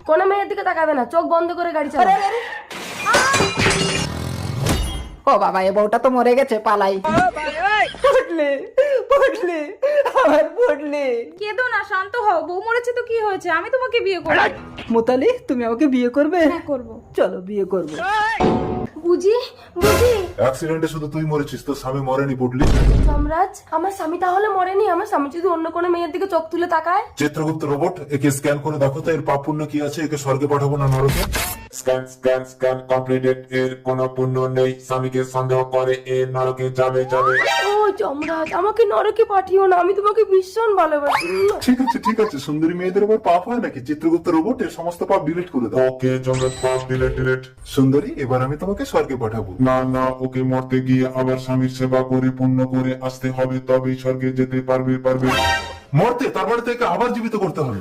কোনো মেয়ের দিকে তাকাবে না, চোখ বন্ধ করে গাড়ি চালাবে। ও বাবা, এ বউটা তো মরে গেছে, পালাই। পড়লে পড়লে আমার পড়লে। কেঁদো না, শান্ত হও। বউ মরেছে তো কি হয়েছে, আমি তোমাকে বিয়ে করব। মোতালি, তুমি আমাকে বিয়ে করবে? হ্যাঁ করব। চলো বিয়ে করবো। বুঝি বুঝি অ্যাক্সিডেন্টে শুধু তুই মরেছিস, তোর স্বামী মরেনি পুটলি। যমরাজ, আমার স্বামী তাহলে মরেনি? আমার স্বামী যদি অন্য কোনো মেয়ের দিকে চোখ তুলে তাকায়? চিত্রগুপ্ত রোবট, একে স্ক্যান করে দেখো তো এর পাপ পুণ্য কি আছে, একে স্বর্গে পাঠাবো না নরকে। Scan scan scan completed. এর কোনো পুণ্য নেই, স্বামীকে সন্দেহ করে এ নরকে যাবে যাবে। ও যমরাজ, আমাকে নরকে পাঠিও না, আমি তোমাকে ভীষণ ভালোবাসি। ঠিক আছে, সুন্দরী মেয়েদের উপর পাপ হয় নাকি? চিত্রগুপ্ত রোবট, এর সমস্ত পাপ ডিলিট করে দাও। ওকে জমরাজ, পাপ ডিলেট ডিলেট। সুন্দরী, এবার আমি তোমাকে স্বর্গে পাঠাবো। না না, ওকে মরতে গিয়ে আবার স্বামীর সেবা করে পুণ্য করে আসতে হবে, তবেই স্বর্গে যেতে পারবে। মরতে, তার মানে তো একে আবার জীবিত করতে হবে।